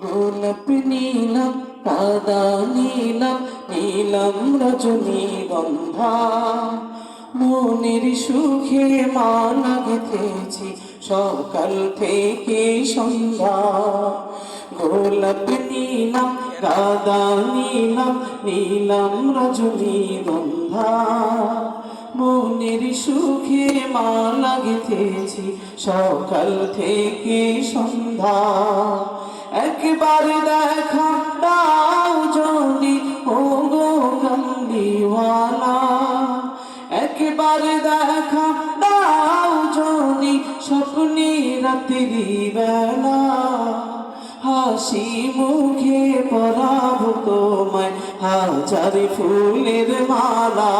গোলাপ নীলাম কাদা নীলাম নীলাম রজনীগন্ধা, মনের সুখে মালা গেঁথেছি সকাল থেকে সন্ধ্যা। গোলাপ নীলাম কাদা নীলাম নীলাম রজনীগন্ধা, মনের সুখে মালা গেঁথেছি সকাল থেকে সন্ধ্যা। একবার দেখা দাও যদি ও গো কামলিওয়ালা, একবার দেখা দাও যদি স্বপ্নে রাত্রি বেলা। হাসি মুখে পরাবো তোমায় হাজার ফুলের মালা,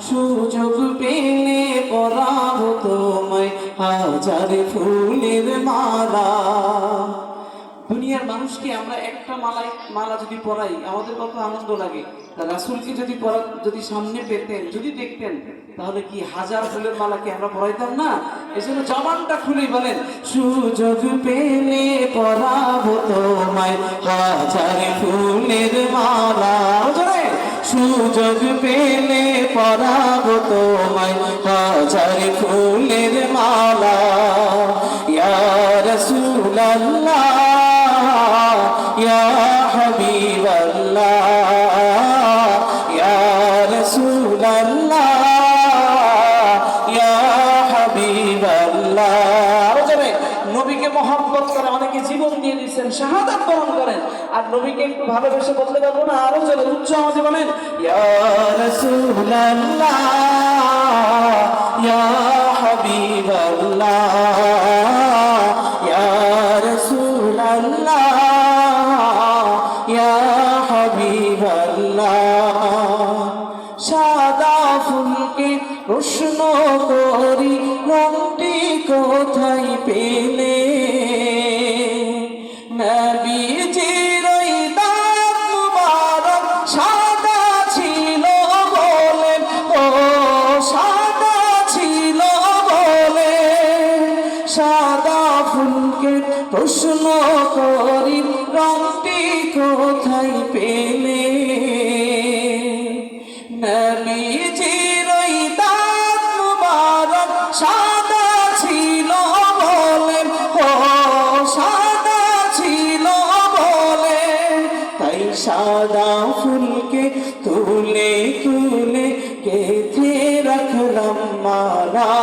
সুযোগ পেলে পরাবো তোমায় হাজার ফুলের মালা। দুনিয়ার মানুষকে আমরা একটা মালা যদি পরাই আমাদের কত আনন্দ লাগে, রাসূলকে যদি সামনে পেতেন, যদি দেখতেন, তাহলে কি হাজার ফুলের মালাকে আমরা পরাইতাম না? এজন্য জবানটা খুলে বলেন, সুযোগ পেলে পরাবো তোমায় হাজার ফুলের মালা। সুযোগ পেলে পরাবো তোমায় হাজার ফুলের মালা। ইয়া রাসূলুল্লাহ ইয়া হাবিবাল্লাহ ইয়া রাসূলুল্লাহ ইয়া হাবিবাল্লাহ। নবীকে মহব্বত করে অনেকে জীবন দিয়ে দিচ্ছেন, শাহাদাত বরণ করেন, আর নবীকে একটু ভালোবেসে বলতে পারবো না? আরো চলে উচ্চ আওয়াজে বলেন, ইয়া রাসূলুল্লাহ ইয়া হাবিবাল্লাহ ইয়া রাসূলুল্লাহ ইয়া হাবিবাল্লাহ। সাদা ফুলকে প্রশ্ন করি রংটি কোথায় পেলে, নবীজির ওই দাঁত মুবারক সাদা ছিল বলে, ও সাদা ছিল বলে। সাদা ফুলকে প্রশ্ন করি রংটি কোথায় পেলে, নবীজির ওই দাঁত মুবারক সাদা ছিল বলে, ও সাদা ছিল বলে। তাই সাদা ফুলকে তুলে তুলে গেঁথে রাখলাম মালা,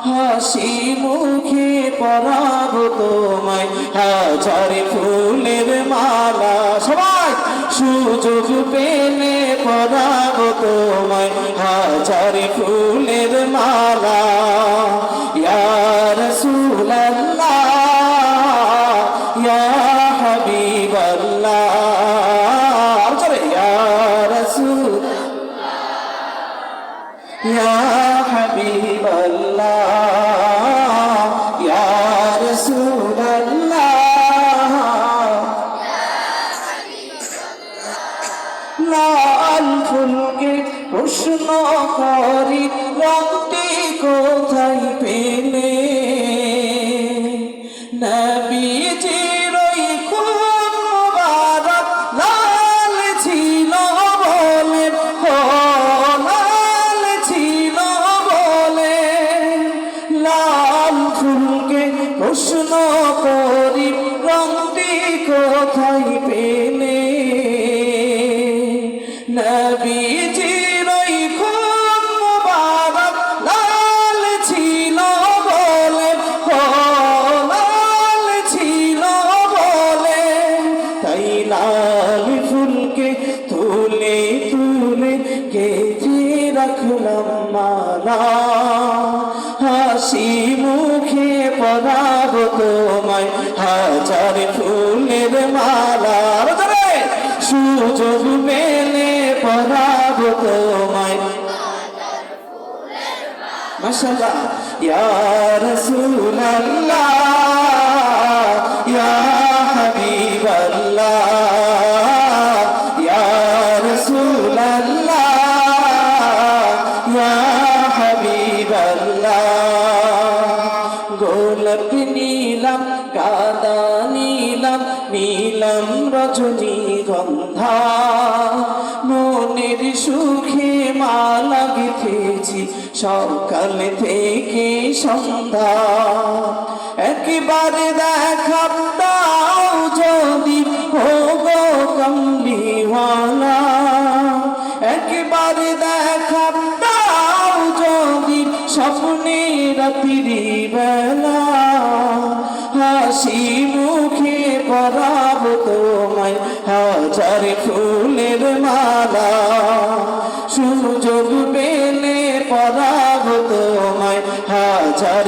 হাসি মুখে পরাবো তোমায় হাজার ফুলের মালা। সবাই সুযোগ পেলে পরাবো তোমায় হাজার ফুলের মালা। ইয়া রাসূলুল্লাহ ইয়া হাবিবাল্লাহ ইয়া রাসূলুল্লাহ ইয়া হাবিবাল্লাহ ইয়া রাসূলুল্লাহ লাল ফুলকে প্রশ্ন করি রংটি কোথায় পেলে, নবীজির ওই খুন মুবারক লাল ছিল বলে, ও লাল ছিল বলে। লাল ফুলকে প্রশ্ন করি রংটি কোথায় পেলে, নবীজির ওই খুন মুবারক লাল ছিল বলে, ও লাল ছিল বলে। তাই লাল ফুলকে তুলে তুলে গেঁথে রাখলাম মালা, হাসি মুখে পরাবো তোমায় হাজার ফুলের মালা। সুযোগ পেলে পরাবো তোমায় মাশাআল্লাহ। ইয়া রাসূলুল্লাহ ইয়া হাবিবাল্লাহ ইয়া রাসূলুল্লাহ ইয়া হাবিবাল্লাহ। গোলাপ নিলাম, গাঁদা নিলাম, নিলাম রজনীগন্ধা। মনের সুখে মালা গেঁথেছি সকাল থেকে সন্ধ্যা। একবারে দেখা দাও যদি ও গো কামলিওয়ালা, একবারে দেখা দাও যদি স্বপ্নে রাত্রি বেলা। হাসি মুখে পরাবো তোমায় হাজার ফুলের মালা। সুযোগ পেলে পরাবো তোমায় হাজার